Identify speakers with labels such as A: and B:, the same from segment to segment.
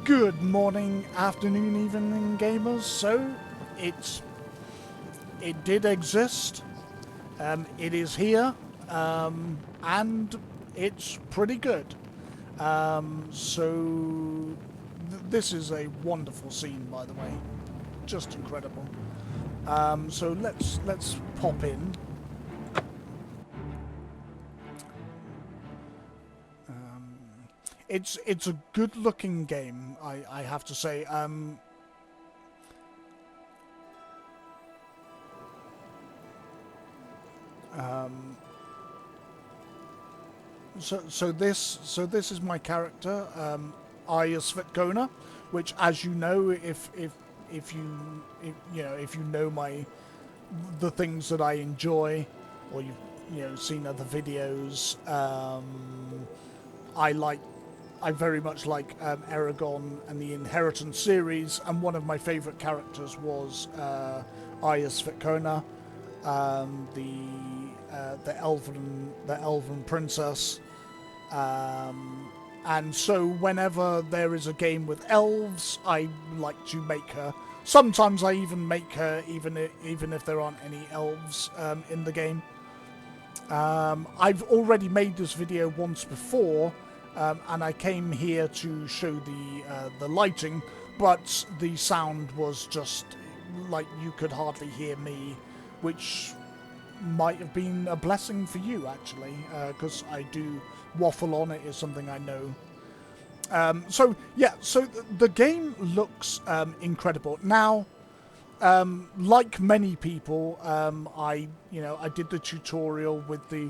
A: Good morning, afternoon, evening, gamers. So, it did exist. It is here, and it's pretty good. This is a wonderful scene, by the way, just incredible. So let's pop in. It's a good looking game, I have to say. So this is my character, Ayas Svetkona, which, as you know, if you know the things that I enjoy, or you've seen other videos, I very much like Aragon and the Inheritance series, and one of my favourite characters was Ayas Svetkona, the elven princess, and so whenever there is a game with elves, I like to make her. Sometimes I even make her, even if there aren't any elves in the game. I've already made this video once before, and I came here to show the lighting, but the sound was just like you could hardly hear me, which might have been a blessing for you, actually, because I do waffle on. It is something I know. So the game looks incredible. Now, like many people, I did the tutorial with the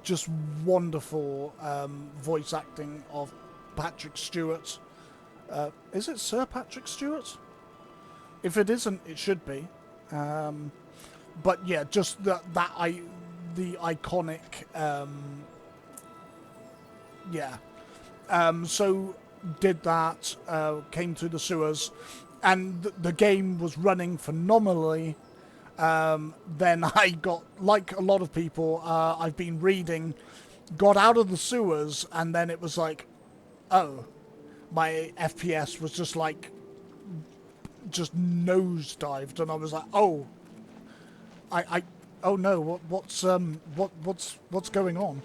A: just wonderful voice acting of Patrick Stewart. Is it Sir Patrick Stewart? If it isn't, it should be. But yeah, just the iconic, so did that, came through the sewers, and the game was running phenomenally. Then I got, like a lot of people, I've been reading, got out of the sewers, and then it was like, oh, my FPS was just nosedived, and I was like, oh. Oh no, what's going on?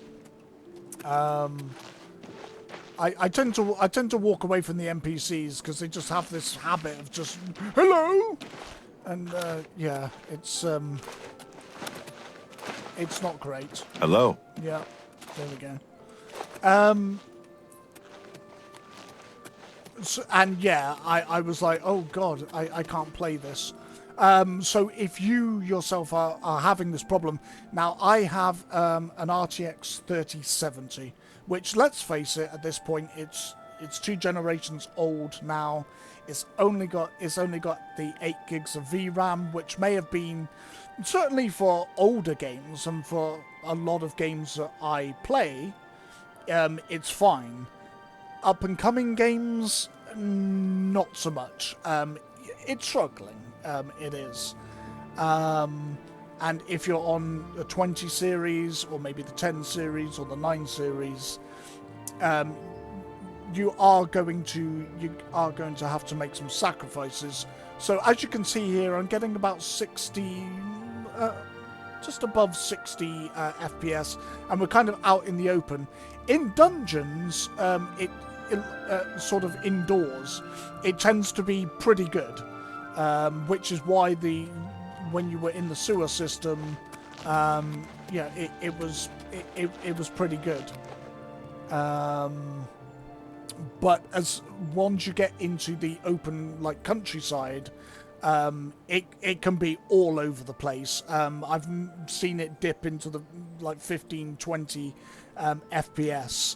A: I tend to walk away from the NPCs because they just have this habit of just hello, and yeah, it's not great.
B: Hello.
A: Yeah, there we go. And yeah, I was like, oh god, I can't play this. So if you yourself are having this problem, now I have an RTX 3070, which, let's face it, at this point it's 2 generations old now. It's only got the 8 gigs of VRAM, which may have been, certainly for older games and for a lot of games that I play, it's fine. Up and coming games, not so much. It's struggling. It is. And if you're on the 20 series, or maybe the 10 series, or the 9 series, you are going to have to make some sacrifices. So as you can see here, I'm getting about 60, just above 60 FPS, and we're kind of out in the open. In dungeons, it sort of indoors, it tends to be pretty good. Which is why when you were in the sewer system, it was pretty good. But as once you get into the open, like, countryside, it can be all over the place. I've seen it dip into the 15, 20 FPS,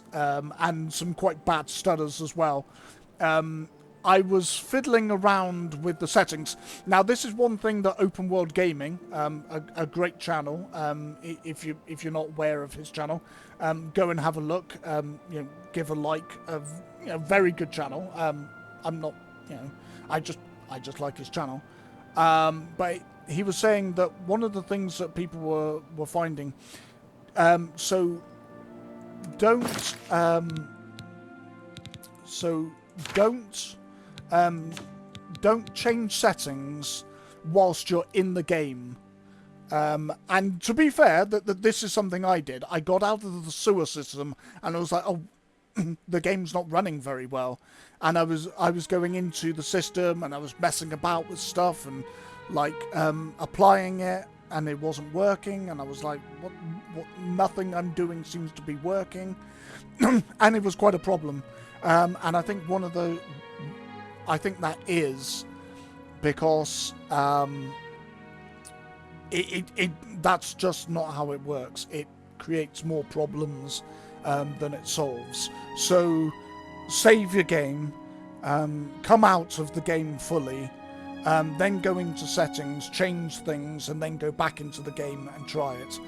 A: and some quite bad stutters as well. I was fiddling around with the settings. Now, this is one thing that Open World Gaming, a great channel, if you're not aware of his channel, go and have a look. Give a like. Very good channel. I'm not, I just like his channel. But he was saying that one of the things that people were finding, so don't don't change settings whilst you're in the game. And to be fair, that this is something I did. I got out of the sewer system and I was like, oh, the game's not running very well. And I was going into the system and I was messing about with stuff and like applying it, and it wasn't working. And I was like, what? Nothing I'm doing seems to be working, and it was quite a problem. And I think that is because that's just not how it works. It creates more problems than it solves. So save your game, come out of the game fully, then go into settings, change things, and then go back into the game and try it.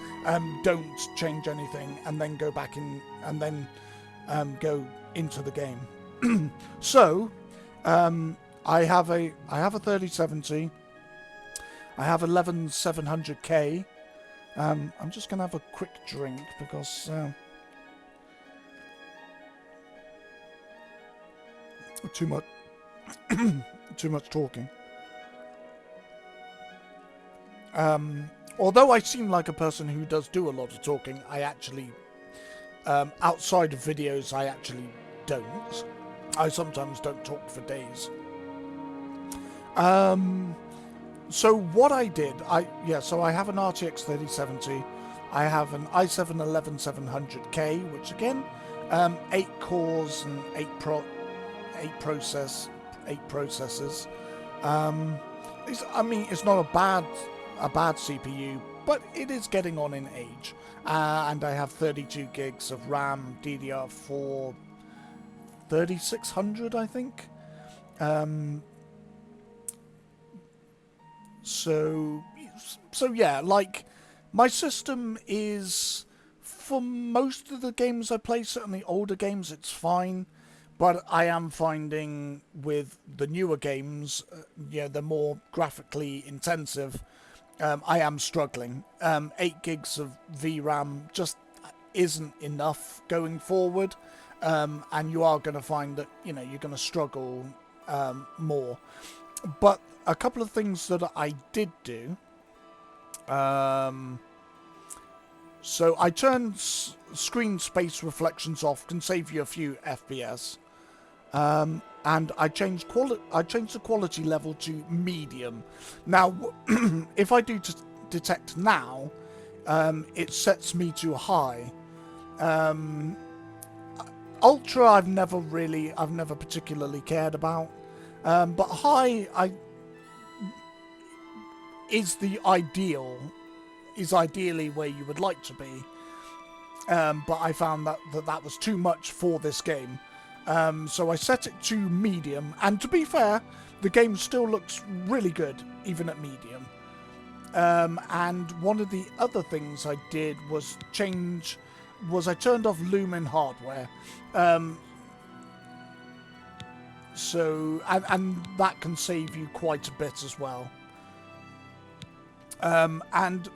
A: Don't change anything and then go back in and then go into the game. So I have a 3070. I have 11700K. I'm just gonna have a quick drink because too much talking. Although I seem like a person who does do a lot of talking, I actually, outside of videos, I actually don't. I sometimes don't talk for days. So what I did, so I have an RTX 3070, I have an i7 11700K, which again, 8 cores and 8 processors. It's not a bad CPU, but it is getting on in age. And I have 32 gigs of RAM, DDR4 3600, I think. So yeah, like, my system is, for most of the games I play, certainly older games, it's fine. But I am finding with the newer games, they're more graphically intensive, I am struggling. 8 gigs of VRAM just isn't enough going forward. And you are going to find that, you're going to struggle more. But a couple of things that I did do. So I turned screen space reflections off, can save you a few FPS. And I changed the quality level to medium. Now, if I do detect now, it sets me to high. Ultra, I've never particularly cared about. But high, is ideally where you would like to be. But I found that was too much for this game. So I set it to medium, and to be fair, the game still looks really good, even at medium. And one of the other things I did was I turned off Lumen hardware. And that can save you quite a bit as well. And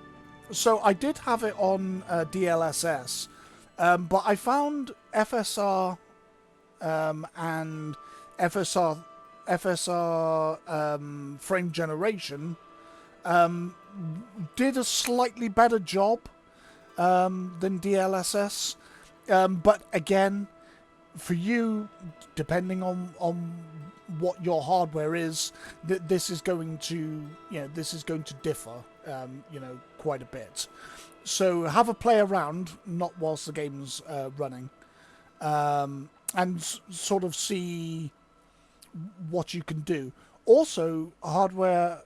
A: so I did have it on DLSS, but I found FSR and FSR frame generation did a slightly better job than DLSS. But again, for you, depending on what your hardware is, this is going to differ, quite a bit. So have a play around, not whilst the game's running, and sort of see what you can do. Also, hardware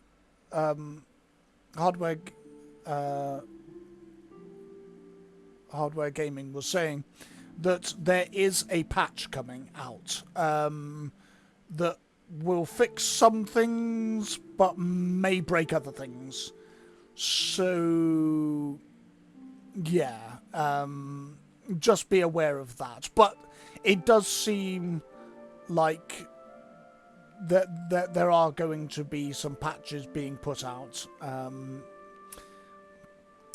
A: gaming was saying that there is a patch coming out that will fix some things but may break other things. So yeah, just be aware of that. But it does seem like that there are going to be some patches being put out,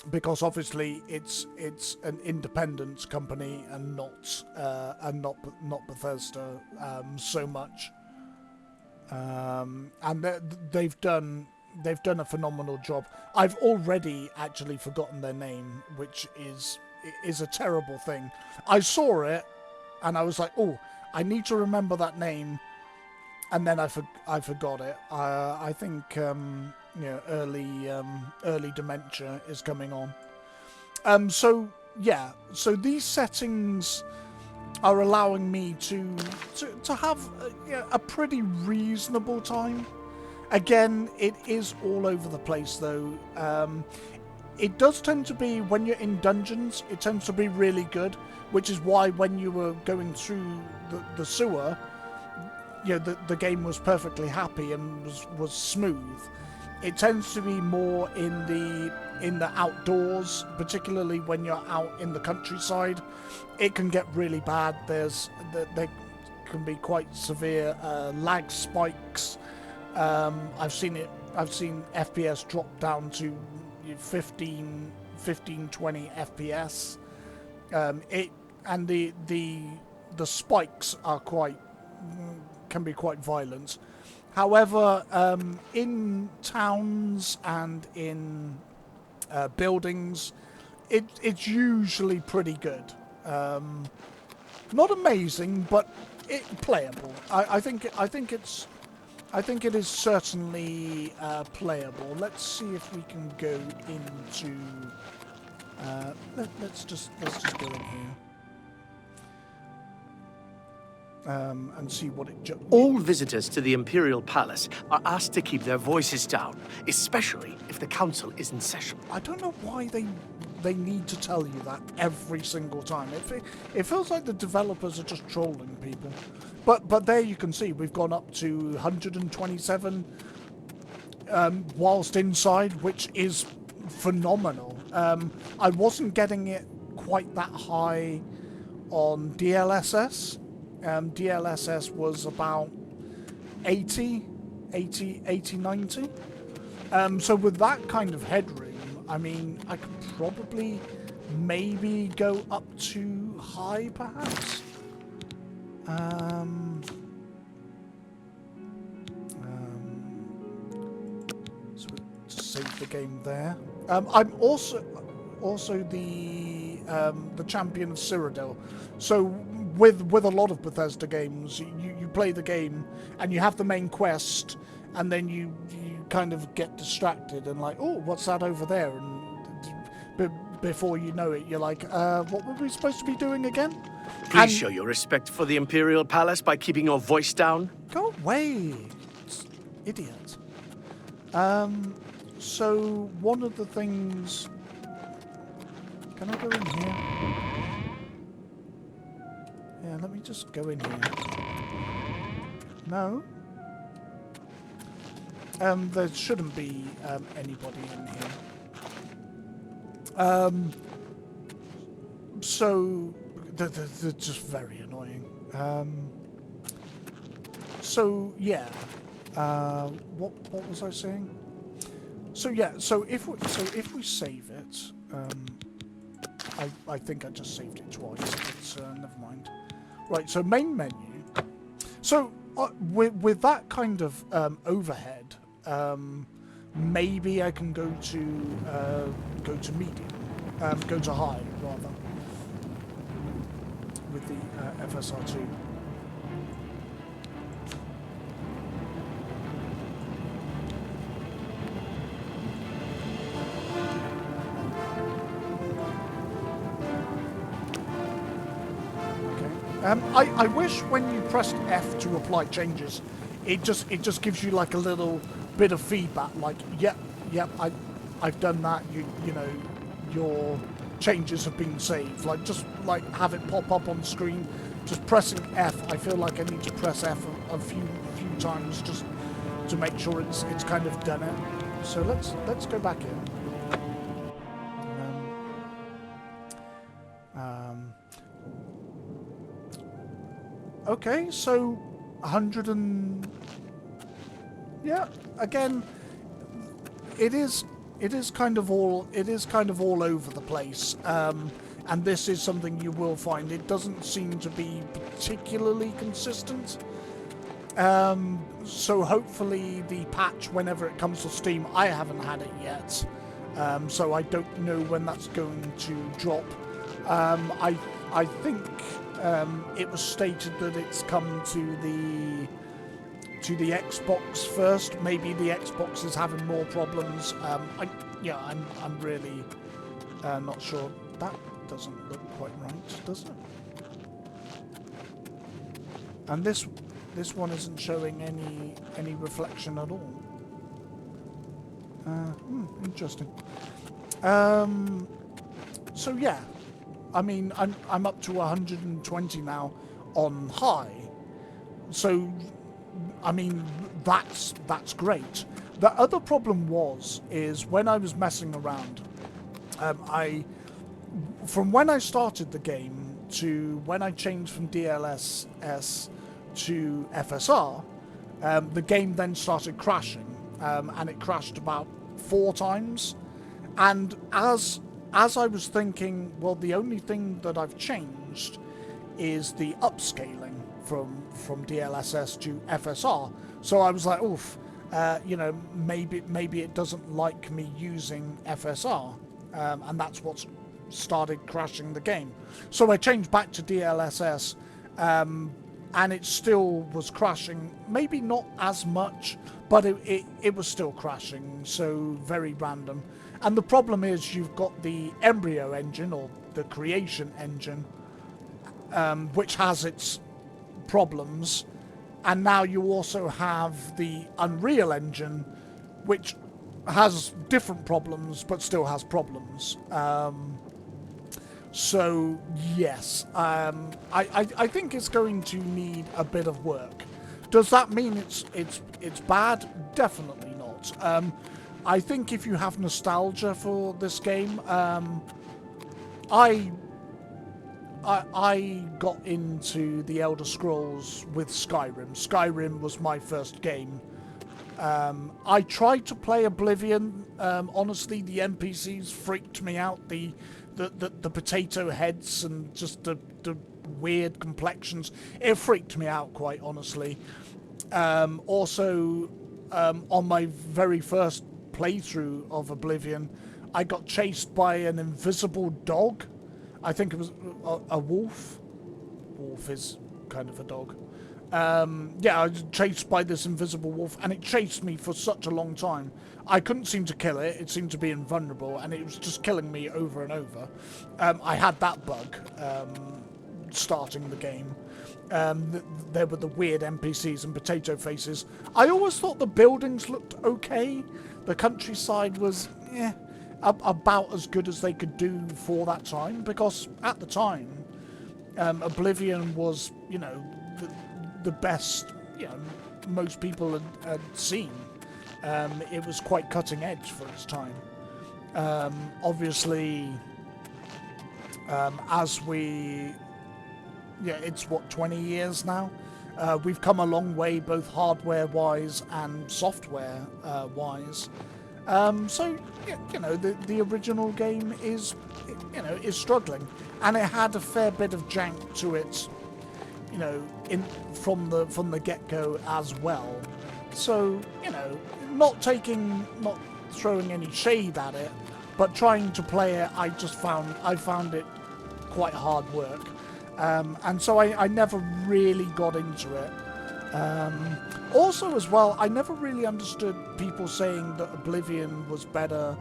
A: because obviously it's an independent company and not Bethesda so much. and they've done a phenomenal job. I've already actually forgotten their name, which is a terrible thing. I saw it and I was like, oh, I need to remember that name, and then I forgot it. I think early dementia is coming on. So these settings are allowing me to have a pretty reasonable time. Again, it is all over the place though. It does tend to be, when you're in dungeons, it tends to be really good, which is why when you were going through the sewer, the game was perfectly happy and was smooth. It tends to be more in the outdoors, particularly when you're out in the countryside. It can get really bad. There can be quite severe lag spikes. I've seen FPS drop down to 15, 20 FPS. And the spikes are can be quite violent. However, in towns and in buildings, it's usually pretty good. Not amazing, but playable. I think it is certainly playable. Let's see if we can go into. Let's just go in here. And see what it...
B: All visitors to the Imperial Palace are asked to keep their voices down, especially if the council is in session.
A: I don't know why they need to tell you that every single time. It feels like the developers are just trolling people. But there you can see we've gone up to 127 whilst inside, which is phenomenal. I wasn't getting it quite that high on DLSS. DLSS was about 80, 90. So with that kind of headroom, I mean, I could probably maybe go up to high, perhaps. So we'll save the game there. I'm also the champion of Cyrodiil. So with a lot of Bethesda games, you play the game and you have the main quest, and then you kind of get distracted and like, oh, what's that over there? And before you know it, you're like, what were we supposed to be doing again?
B: Please show your respect for the Imperial Palace by keeping your voice down.
A: Go away, idiot. So one of the things... Can I go in here? Yeah, let me just go in here. No? There shouldn't be anybody in here. So they're just very annoying. So yeah. What was I saying? So yeah. So if we save it, I think I just saved it twice. But never mind. Right. So main menu. So with that kind of overhead, maybe I can go to medium, go to high rather, with the FSR2. I wish when you pressed F to apply changes, it just gives you like a little bit of feedback, like yep, I've done that. You know, your changes have been saved. Like just like have it pop up on screen. Just pressing F, I feel like I need to press F a few times just to make sure it's kind of done it. So let's go back in. Okay, so 100 and yeah, again, it is kind of all over the place, and this is something you will find. It doesn't seem to be particularly consistent. So hopefully the patch, whenever it comes to Steam, I haven't had it yet, so I don't know when that's going to drop. I think it was stated that it's come to the Xbox first. Maybe the Xbox is having more problems. I'm really not sure. That doesn't look quite right, does it? And this one isn't showing any reflection at all. Interesting. So yeah, I mean, I'm up to 120 now on high. So, I mean, that's great. The other problem is when I was messing around, from when I started the game to when I changed from DLSS to FSR, the game then started crashing, and it crashed about 4 times. And as I was thinking, well, the only thing that I've changed is the upscaling from DLSS to FSR. So I was like, oof, maybe it doesn't like me using FSR, and that's what's started crashing the game. So I changed back to DLSS, and it still was crashing. Maybe not as much, but it was still crashing. So very random. And the problem is you've got the Embryo engine, or the Creation engine, which has its problems, and now you also have the Unreal engine, which has different problems but still has problems. So yes, I think it's going to need a bit of work. Does that mean it's bad? Definitely not. I think if you have nostalgia for this game, I got into the Elder Scrolls with Skyrim. Skyrim was my first game. I tried to play Oblivion. Honestly, the NPCs freaked me out. The potato heads and just the weird complexions. It freaked me out, quite honestly. Also, on my very first playthrough of Oblivion, I got chased by an invisible dog. I think it was a wolf. Wolf is kind of a dog. Yeah, I was chased by this invisible wolf, and it chased me for such a long time. I couldn't seem to kill it. It seemed to be invulnerable, and it was just killing me over and over. I had that bug starting the game. There were the weird NPCs and potato faces. I always thought the buildings looked okay. The countryside was about as good as they could do for that time, because at the time, Oblivion was, the best, most people had seen. It was quite cutting edge for its time. Obviously, it's 20 years now. We've come a long way, both hardware-wise and software-wise. So, the original game is struggling, and it had a fair bit of jank to it, from the get-go as well. So, not throwing any shade at it, but trying to play it, I found it quite hard work. And so I never really got into it. Also as well, I never really understood people saying that Oblivion was better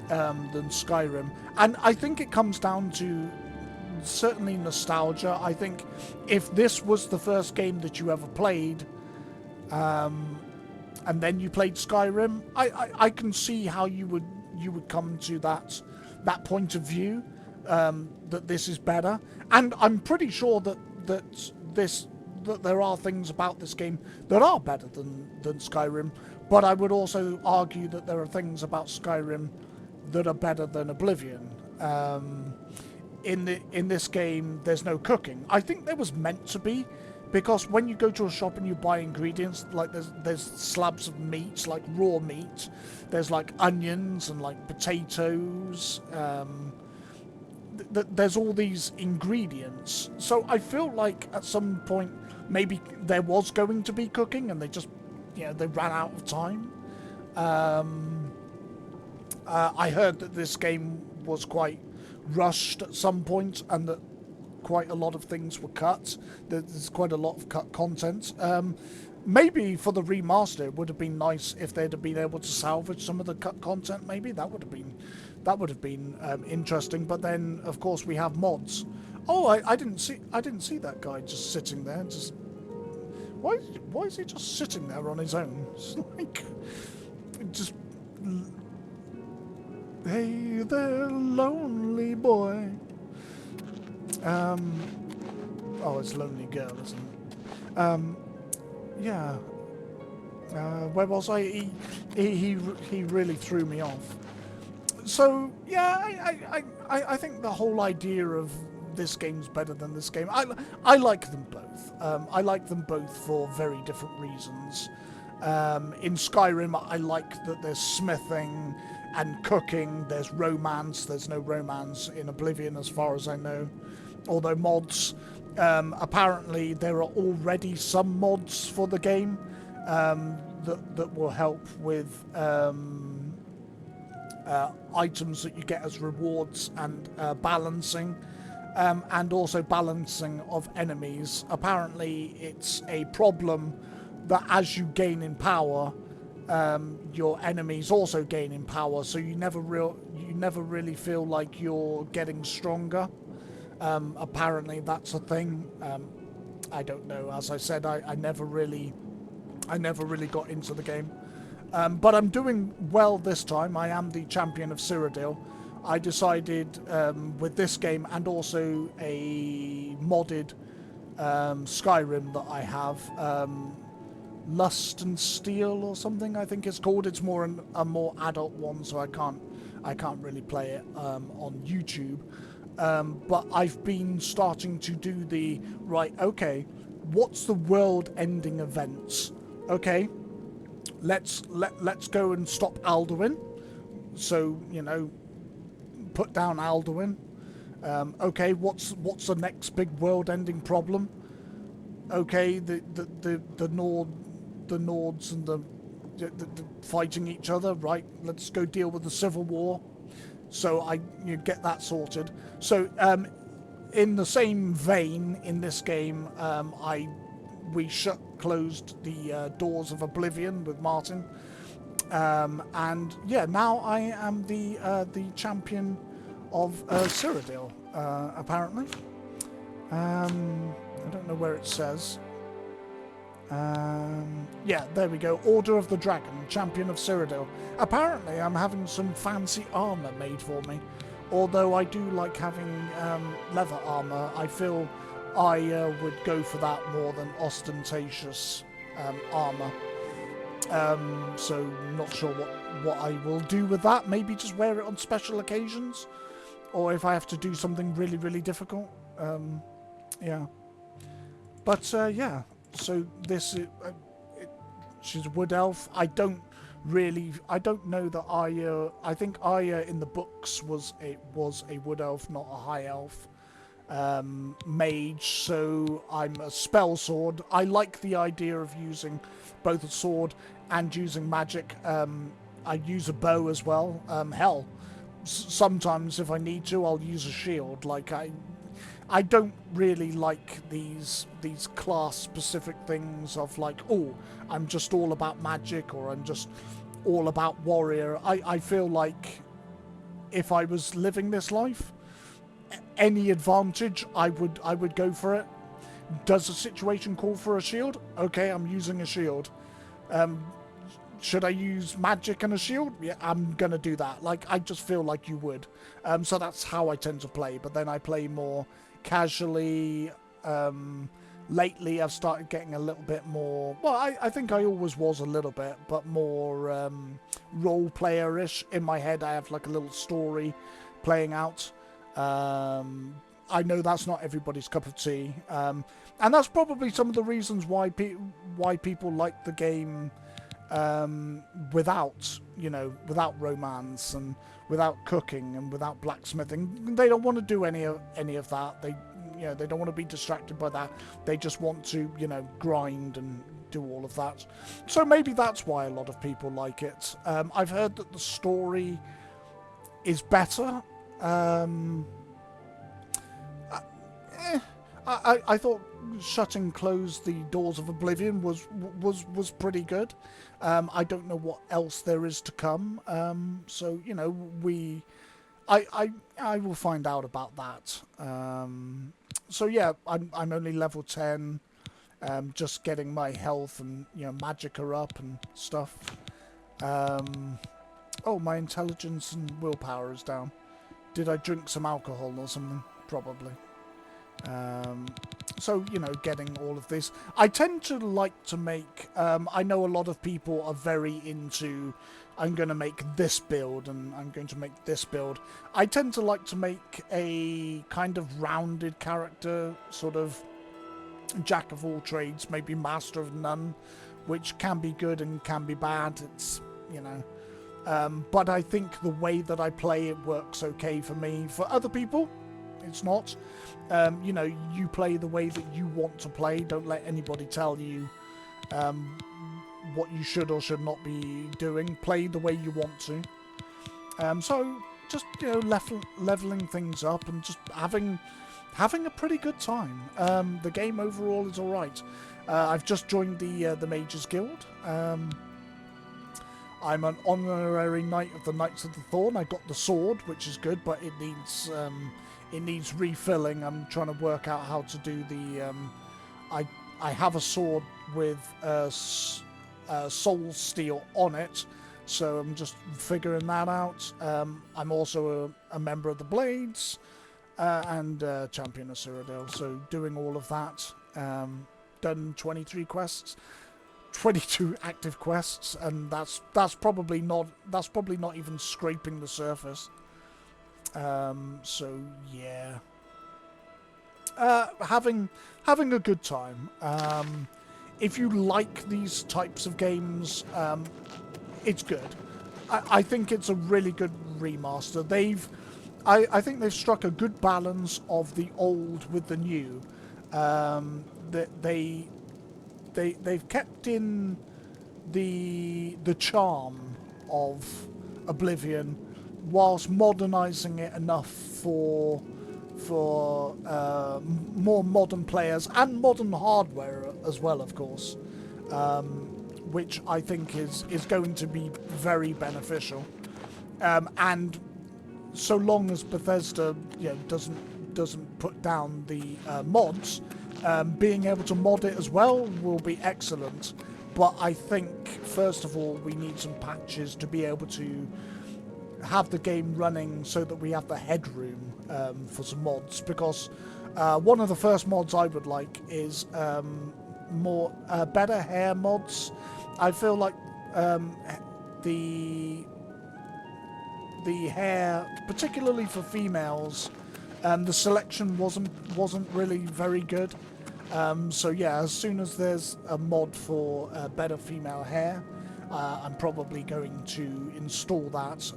A: than Skyrim. And I think it comes down to certainly nostalgia. I think if this was the first game that you ever played, and then you played Skyrim, I can see how you would come to that point of view, that this is better. And I'm pretty sure that there are things about this game that are better than Skyrim, but I would also argue that there are things about Skyrim that are better than Oblivion. In this game, there's no cooking. I think there was meant to be, because when you go to a shop and you buy ingredients, like there's slabs of meat, like raw meat. There's like onions and like potatoes. there's all these ingredients. So I feel like at some point maybe there was going to be cooking, and they just, they ran out of time. I heard that this game was quite rushed at some point, and that quite a lot of things were cut. There's quite a lot of cut content. Maybe for the remaster, it would have been nice if they'd have been able to salvage some of the cut content. Maybe that would have been interesting. But then, of course, we have mods. Oh, I didn't see that guy just sitting there. Just why is he just sitting there on his own? It's like just. Hey there, lonely boy. Oh, it's lonely girl, isn't it? Yeah. Where was I? He really threw me off. So yeah, I think the whole idea of this game's better than this game. I like them both. I like them both for very different reasons. In Skyrim, I like that there's smithing and cooking. There's romance. There's no romance in Oblivion, as far as I know. Although mods, apparently there are already some mods for the game that will help with items that you get as rewards and balancing, and also balancing of enemies. Apparently it's a problem that as you gain in power, your enemies also gain in power, so you never really feel like you're getting stronger. Apparently that's a thing. I don't know. As I said, I never really got into the game. But I'm doing well this time. I am the champion of Cyrodiil. I decided with this game and also a modded Skyrim that I have, Lust and Steel or something, I think it's called. It's a more adult one, so I can't really play it on YouTube. But I've been starting to do okay, what's the world-ending events? Okay, let's go and stop Alduin. So, put down Alduin. Okay, what's the next big world-ending problem? Okay, the Nords and the fighting each other, right? Let's go deal with the Civil War. So you get that sorted. So in the same vein, in this game, we closed the doors of Oblivion with Martin, and yeah, now I am the champion of Cyrodiil, apparently. I don't know where it says. Yeah, there we go. Order of the Dragon, champion of Cyrodiil. Apparently, I'm having some fancy armor made for me. Although I do like having leather armor, I feel I would go for that more than ostentatious armor. So not sure what I will do with that. Maybe just wear it on special occasions, or if I have to do something really, really difficult. Yeah. But yeah. So this she's a wood elf. I don't know that Arya. I think Arya in the books was a wood elf, not a high elf. Mage. So I'm a spell sword. I like the idea of using both a sword and using magic. I use a bow as well. Hell, sometimes if I need to, I'll use a shield. Like I don't really like these class-specific things of like, oh, I'm just all about magic, or I'm just all about warrior. I feel like if I was living this life, any advantage, I would go for it. Does the situation call for a shield? Okay, I'm using a shield. Should I use magic and a shield? Yeah, I'm gonna do that. Like, I just feel like you would. So that's how I tend to play. But then I play more casually. Lately I've started getting a little bit more, well, I think I always was a little bit, but more role player-ish. In my head I have like a little story playing out. I know that's not everybody's cup of tea, and that's probably some of the reasons why people like the game without, without romance and without cooking and without blacksmithing. They don't want to do any of that. They don't want to be distracted by that. They just want to, grind and do all of that. So maybe that's why a lot of people like it. I've heard that the story is better. I thought shutting closed the doors of Oblivion was pretty good. I don't know what else there is to come. So I will find out about that. So yeah, I'm only level 10. Just getting my health and magicka up and stuff. Oh, my intelligence and willpower is down. Did I drink some alcohol or something? Probably. So, getting all of this. I tend to like to make... I know a lot of people are very into... I'm going to make this build and I'm going to make this build. I tend to like to make a kind of rounded character, sort of jack of all trades, maybe master of none, which can be good and can be bad. It's, but I think the way that I play it works okay for me. For other people, it's not. You play the way that you want to play. Don't let anybody tell you what you should or should not be doing. Play the way you want to. So just leveling things up and just having a pretty good time. The game overall is all right. I've just joined the Mages Guild. I'm an honorary knight of the Knights of the Thorn. I got the sword, which is good, but it needs refilling. I'm trying to work out how to do the... I have a sword with soul steel on it, so I'm just figuring that out. I'm also a member of the Blades and champion of Cyrodiil, so doing all of that. Done 23 quests, 22 active quests, and that's probably not even scraping the surface. So yeah, having a good time. If you like these types of games, it's good. I think it's a really good remaster. I think they've struck a good balance of the old with the new. They've kept in the charm of Oblivion, whilst modernising it enough for more modern players and modern hardware as well, of course, which I think is going to be very beneficial. And so long as Bethesda doesn't put down the mods, being able to mod it as well will be excellent. But I think first of all we need some patches to be able to have the game running so that we have the headroom for some mods, because one of the first mods I would like is more better hair mods. I feel like the hair, particularly for females, the selection wasn't really very good. So yeah, as soon as there's a mod for better female hair, I'm probably going to install that.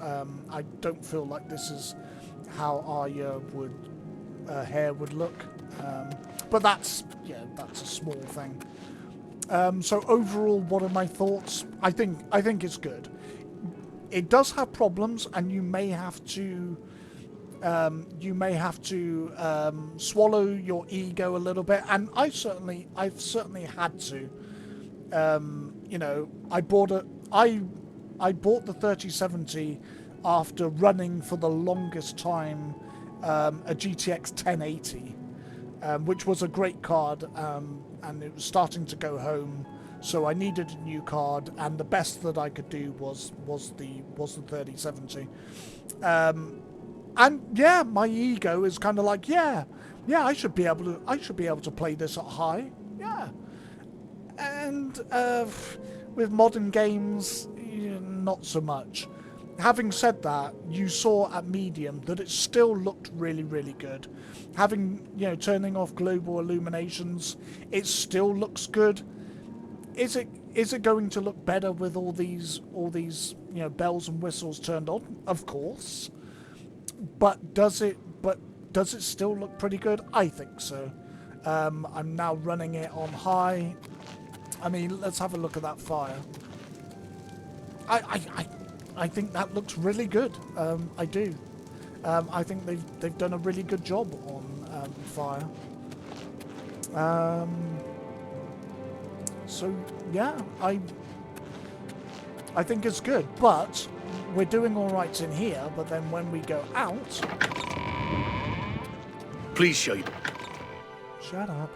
A: I don't feel like this is how Arya hair would look, but that's a small thing. So overall, what are my thoughts? I think it's good. It does have problems, and you may have to swallow your ego a little bit, and I've certainly had to. I bought the 3070 after running for the longest time a GTX 1080, which was a great card, and it was starting to go home, so I needed a new card, and the best that I could do was the 3070. And yeah, my ego is kind of like, yeah, I should be able to play this at high, yeah. And with modern games, not so much. Having said that, you saw at medium that it still looked really, really good. Turning off global illuminations, it still looks good. Is is it going to look better with all these bells and whistles turned on? Of course. But does it still look pretty good? I think so. I'm now running it on high. I mean, let's have a look at that fire. I think that looks really good. I do. I think they've done a really good job on fire. So yeah, I think it's good, but we're doing all right in here. But then when we go out,
B: Please show you.
A: shut up.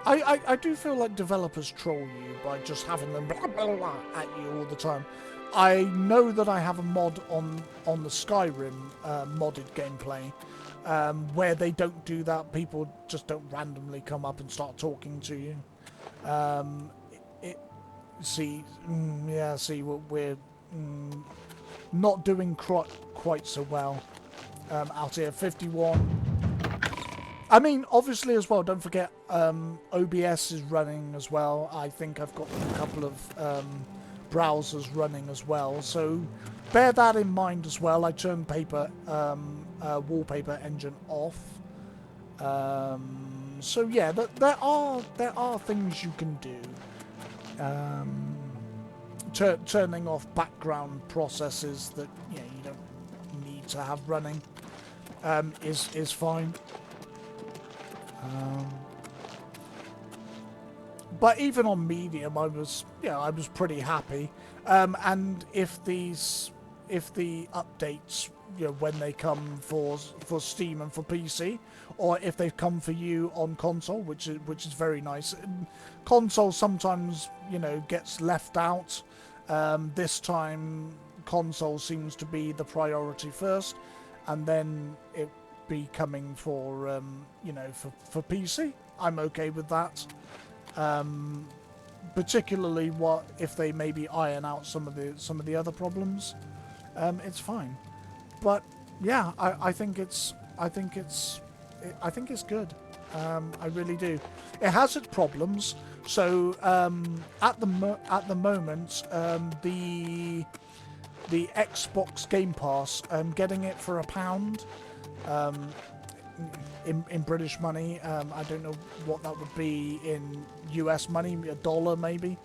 A: I do feel like developers troll you by just having them blah, blah, blah, at you all the time. I know that I have a mod on the Skyrim modded gameplay where they don't do that. People just don't randomly come up and start talking to you. We're not doing quite so well out here. 51. I mean, obviously as well, don't forget OBS is running as well. I think I've got a couple of browsers running as well, so bear that in mind as well. I turned wallpaper engine off. So yeah, there are things you can do. Turning off background processes that you don't need to have running is fine. But even on medium, I was pretty happy. And if the updates, when they come for Steam and for PC, or if they come for you on console, which is very nice. Console sometimes gets left out. This time, console seems to be the priority first, and then it be coming for for PC. I'm okay with that. Particularly if they maybe iron out some of the other problems, it's fine. But yeah, I think it's good. I really do. It has its problems. So at the moment, the Xbox Game Pass, getting it for £1. In British money, I don't know what that would be in US money, $1 maybe,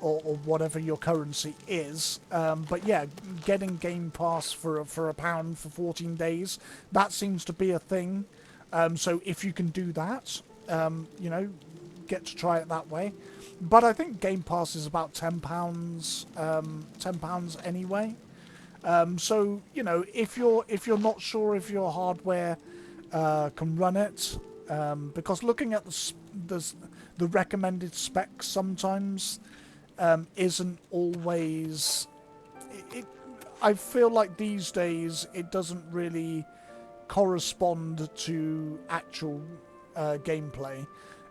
A: or whatever your currency is. But yeah, getting Game Pass for £1 for 14 days, that seems to be a thing. So if you can do that, get to try it that way. But I think Game Pass is about £10, £10 anyway. So if you're not sure if your hardware can run it, because looking at the recommended specs sometimes isn't always. I feel like these days it doesn't really correspond to actual gameplay.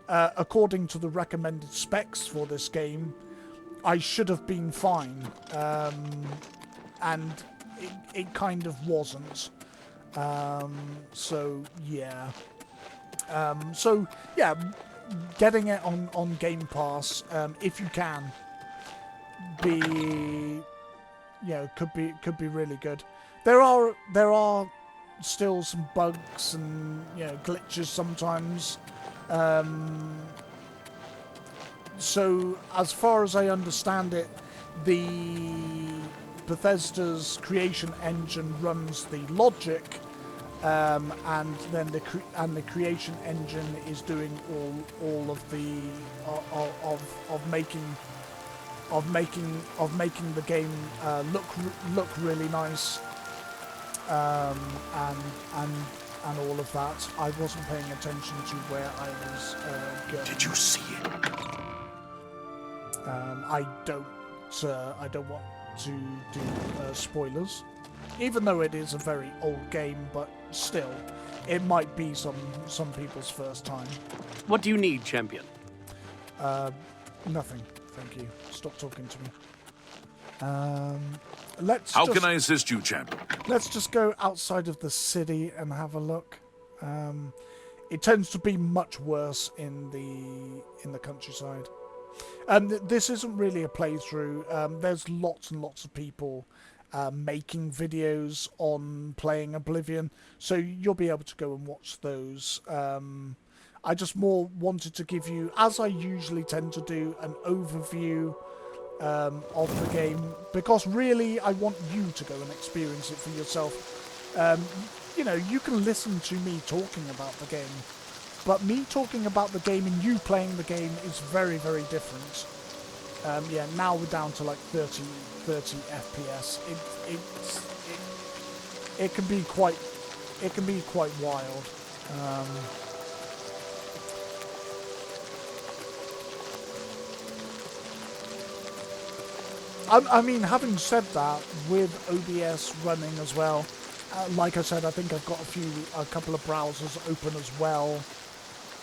A: According to the recommended specs for this game, I should have been fine. And it kind of wasn't. So yeah. Getting it on Game Pass, if you can, could be really good. There are still some bugs and glitches sometimes. So as far as I understand it, the Bethesda's creation engine runs the logic, and then the creation engine is doing all of the making the game look really nice, and all of that. I wasn't paying attention to where I was going.
B: Did you see it?
A: I don't want to do spoilers, even though it is a very old game, but still, it might be some people's first time.
B: What do you need, champion?
A: Nothing, thank you. Stop talking to me.
C: How can I assist you, champ?
A: Let's just go outside of the city and have a look. It tends to be much worse in the countryside. This isn't really a playthrough. There's lots and lots of people making videos on playing Oblivion, so you'll be able to go and watch those. I just more wanted to give you, as I usually tend to do, an overview of the game, because really I want you to go and experience it for yourself. You know, you can listen to me talking about the game, but me talking about the game and you playing the game is very, very different. Yeah, now we're down to like 30 FPS. It can be quite wild. I mean, having said that, with OBS running as well, like I said, I think I've got a couple of browsers open as well.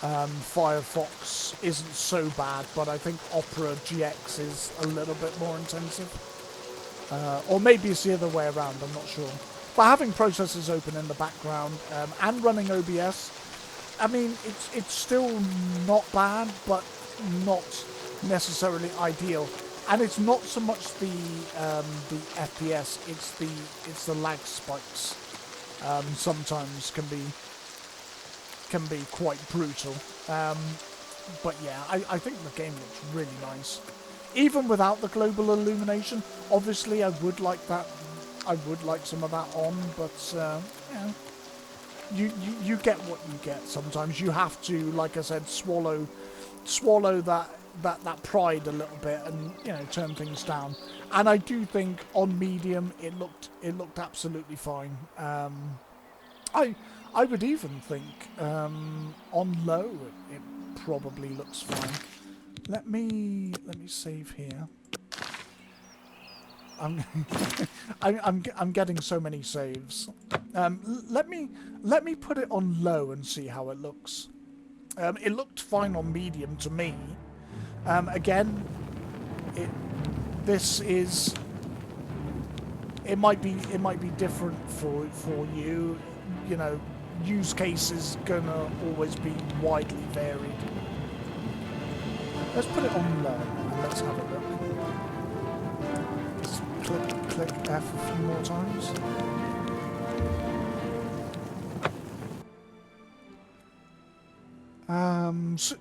A: Firefox isn't so bad, but I think Opera GX is a little bit more intensive. Or maybe it's the other way around, I'm not sure. But having processes open in the background and running OBS, I mean, it's still not bad, but not necessarily ideal. And it's not so much the FPS; it's the lag spikes. Sometimes can be quite brutal. But yeah, I think the game looks really nice, even without the global illumination. Obviously, I would like that. I would like some of that on, but yeah, you get what you get. Sometimes you have to, like I said, swallow that pride a little bit, and turn things down. And I do think on medium it looked absolutely fine. I would even think on low it probably looks fine. Let me save here. I'm getting so many saves. Let me put it on low and see how it looks. It looked fine on medium to me. Again, it might be different for you. You know, use case is gonna always be widely varied. Let's put it on low and let's have a look. Let's click F a few more times.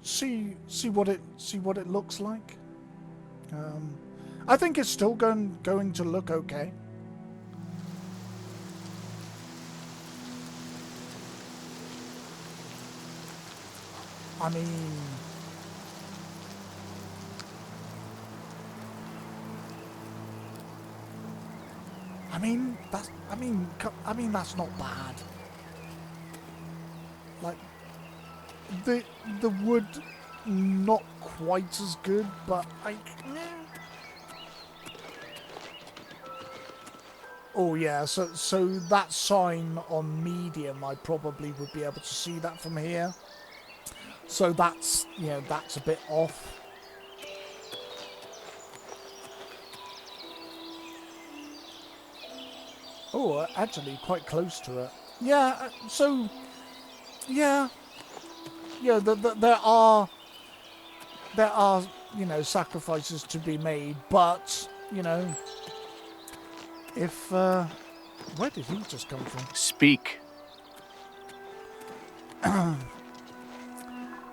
A: See what it looks like. I think it's still going to look okay. I mean that's not bad. Like the wood, not quite as good, but oh yeah, so that sign on medium, I probably would be able to see that from here. So that's that's a bit off. Oh, actually quite close to it. Yeah, so yeah, there are sacrifices to be made, but if where did he just come from?
B: Speak.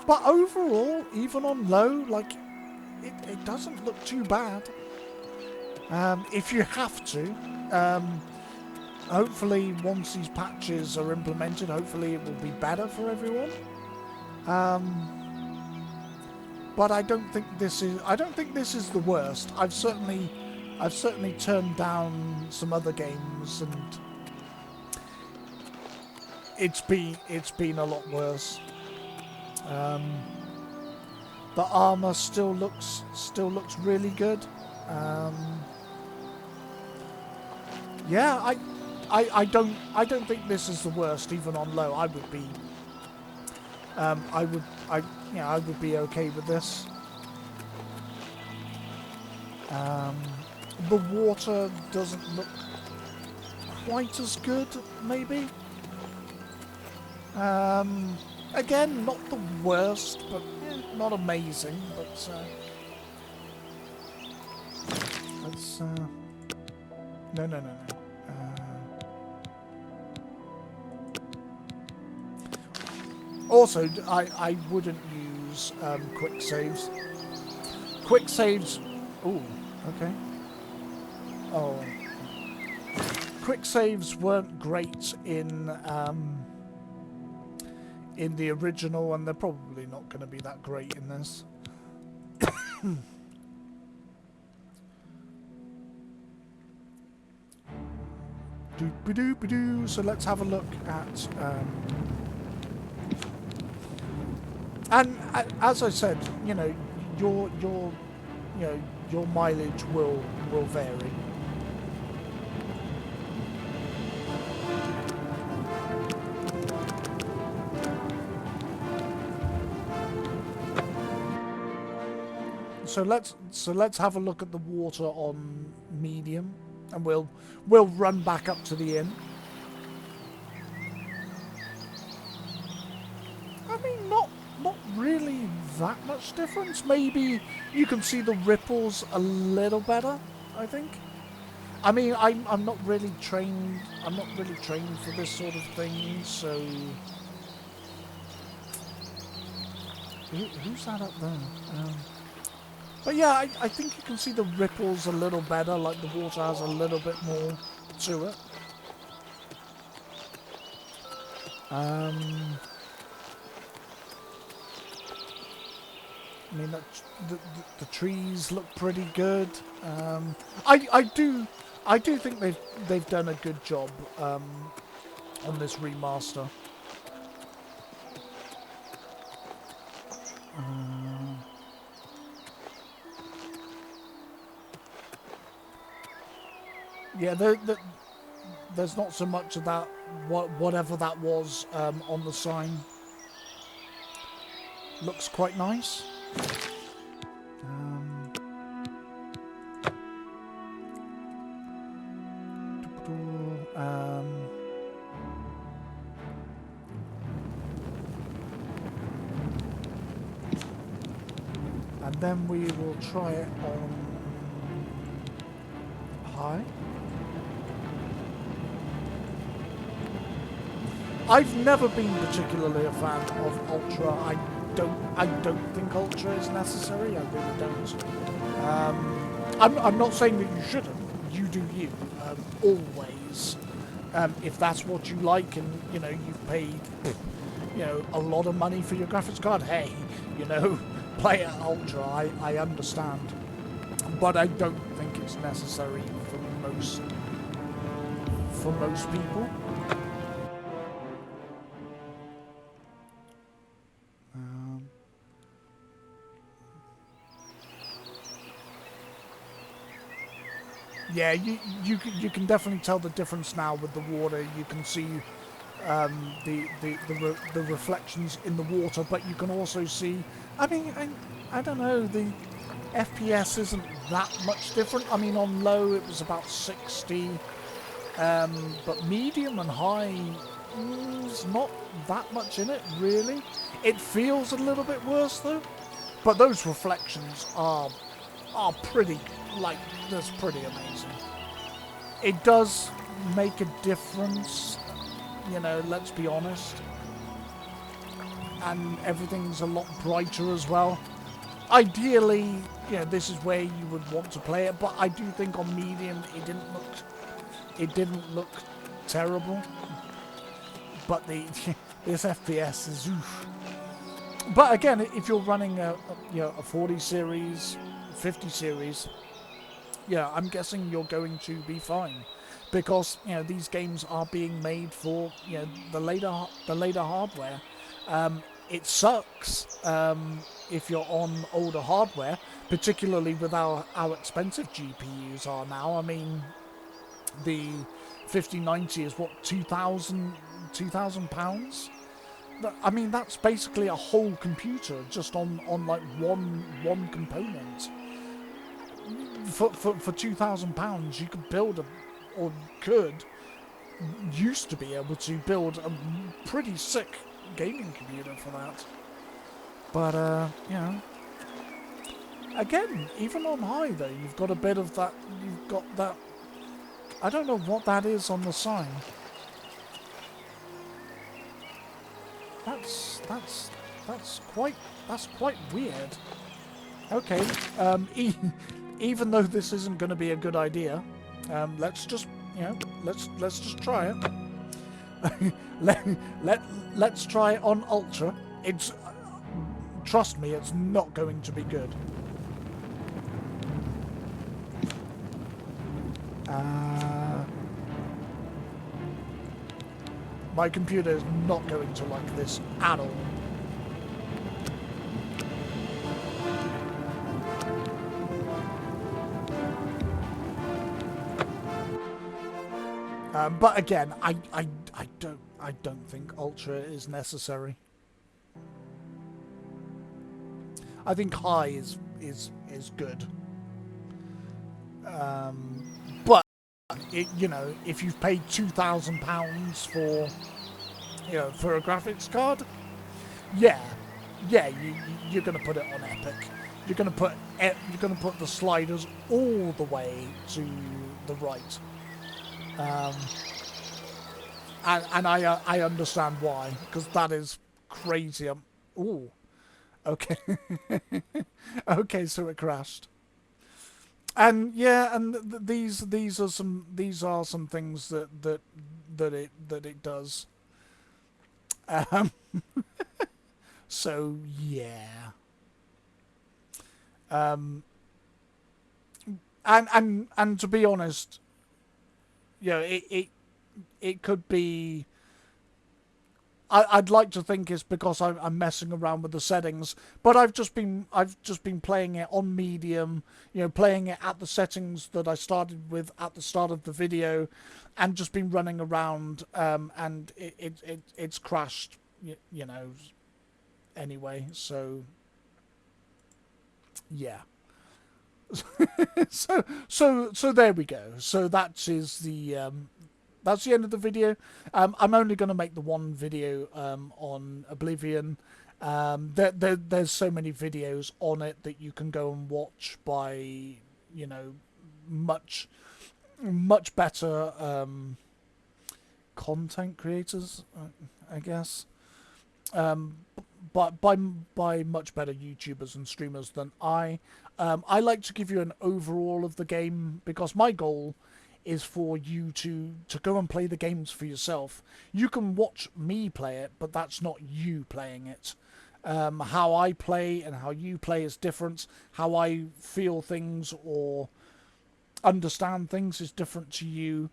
A: But overall, even on low, like it doesn't look too bad. If you have to, hopefully once these patches are implemented, hopefully it will be better for everyone. But I don't think this is the worst. I've certainly turned down some other games, and it's been a lot worse. The armor still looks really good. Yeah, I don't think this is the worst. Even on low, I would be. I would be okay with this. The water doesn't look quite as good, maybe. Again, not the worst, but not amazing. But let's no. Also, I wouldn't use quick saves. Quick saves. Ooh, okay. Oh, quick saves weren't great in the original, and they're probably not going to be that great in this. Doop-a-doop-a-doo. So let's have a look at. And as I said, you know, your mileage will vary. So let's have a look at the water on medium, and we'll run back up to the inn. I mean, not really that much difference. Maybe you can see the ripples a little better, I think. I mean, I'm not really trained. I'm not really trained for this sort of thing. So, who's that up there? But yeah, I think you can see the ripples a little better. Like the water has a little bit more to it. I mean, the trees look pretty good. I do think they've done a good job on this remaster. Yeah, there's not so much of that whatever that was on the sign. Looks quite nice. And then we will try it on high. I've never been particularly a fan of Ultra. I don't think Ultra is necessary. I really don't. I'm not saying that you shouldn't. You do you. Always. If that's what you like, and you know you've paid, you know, a lot of money for your graphics card. Hey, you know, play it Ultra. I understand, but I don't think it's necessary for most people. Yeah, you can definitely tell the difference now with the water. You can see the reflections in the water, but you can also see. I mean, I don't know. The FPS isn't that much different. I mean, on low it was about 60, but medium and high, there's not that much in it really. It feels a little bit worse though, but those reflections are pretty. Like, that's pretty amazing. It does make a difference, you know, let's be honest. And everything's a lot brighter as well. Ideally, you know, this is where you would want to play it, but I do think on medium it didn't look terrible. But this FPS is oof. But again, if you're running a 40 series, 50 series, yeah, I'm guessing you're going to be fine, because you know these games are being made for the later hardware. It sucks if you're on older hardware, particularly with how expensive GPUs are now. I mean, the 5090 is what, £2,000. I mean, that's basically a whole computer just on like one component. For £2,000, you could build used to be able to build a pretty sick gaming computer for that. But, you know, again, even on high though, you've got a bit of that, you've got that, I don't know what that is on the sign. That's quite weird. Okay, even though this isn't going to be a good idea, let's just, you know, let's just try it. Let's try it on Ultra. It's, trust me, it's not going to be good. My computer is not going to like this at all. But again, I don't think Ultra is necessary. I think high is good. But you know, if you've paid £2,000 for, you know, for a graphics card, yeah, you're gonna put it on Epic. You're gonna put the sliders all the way to the right. And I understand why, because that is crazy. Ooh, okay, okay, so it crashed. And yeah, and these are some things that it does. So yeah. And to be honest, you know, it could be. I'd like to think it's because I'm messing around with the settings, but I've just been playing it on medium, you know, playing it at the settings that I started with at the start of the video, and just been running around, and it's crashed, you know. Anyway, so yeah. so there we go. So that is that's the end of the video. I'm only going to make the one video on Oblivion. There's so many videos on it that you can go and watch by, you know, much better content creators, I guess. But by much better YouTubers and streamers than I. I like to give you an overall of the game, because my goal is for you to go and play the games for yourself. You can watch me play it, but that's not you playing it. How I play and how you play is different. How I feel things or understand things is different to you.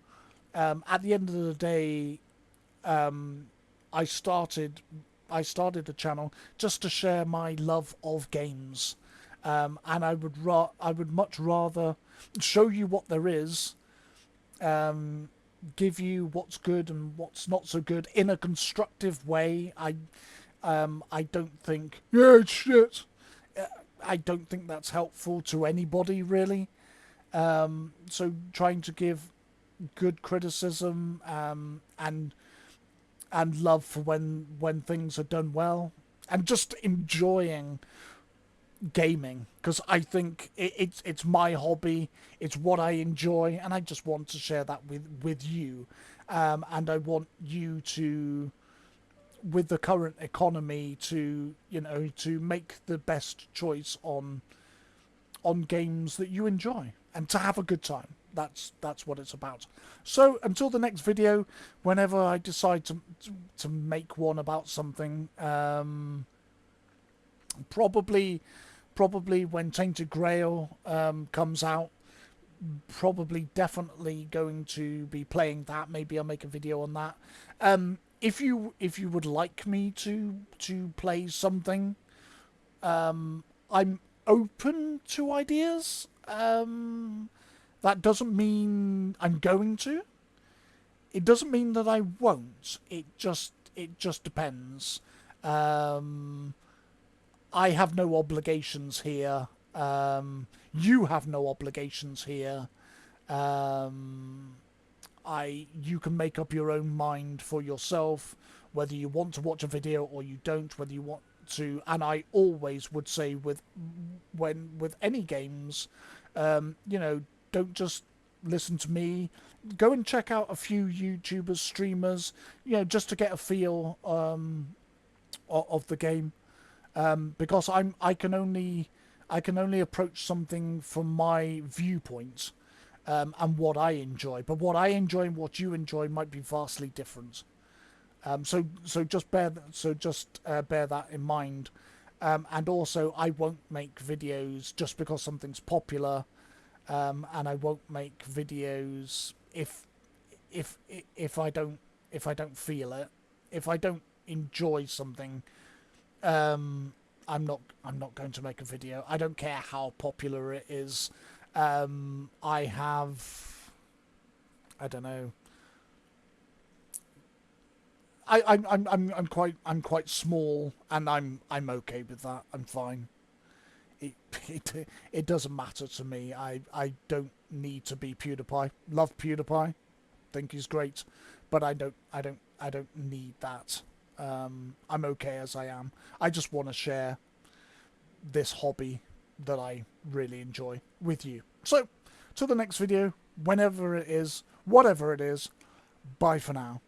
A: At the end of the day, I started a channel just to share my love of games, and I would much rather show you what there is, give you what's good and what's not so good in a constructive way. I don't think, yeah, it's shit. I don't think that's helpful to anybody, really. So trying to give good criticism, and love for when things are done well, and just enjoying gaming, because I think it's my hobby, it's what I enjoy, and I just want to share that with you, and I want you to, with the current economy, to, you know, to make the best choice on games that you enjoy, and to have a good time. That's what it's about. So until the next video, whenever I decide to make one about something, probably when Tainted Grail comes out, definitely going to be playing that. Maybe I'll make a video on that. If you would like me to play something, I'm open to ideas. That doesn't mean I'm going to. It doesn't mean that I won't. It just depends. I have no obligations here. You have no obligations here. You can make up your own mind for yourself whether you want to watch a video or you don't, whether you want to. And I always would say with any games, you know, don't just listen to me. Go and check out a few YouTubers, streamers, you know, just to get a feel of the game. Because I can only approach something from my viewpoint, and what I enjoy. But what I enjoy and what you enjoy might be vastly different. So just bear that in mind. And also, I won't make videos just because something's popular, and I won't make videos if I don't feel it, if I don't enjoy something. I'm not going to make a video. I don't care how popular it is. I don't know. I'm quite small, and I'm okay with that. I'm fine. It doesn't matter to me. I don't need to be PewDiePie. Love PewDiePie, think he's great, but I don't need that. I'm okay as I am. I just want to share this hobby that I really enjoy with you. So, till the next video, whenever it is, whatever it is, bye for now.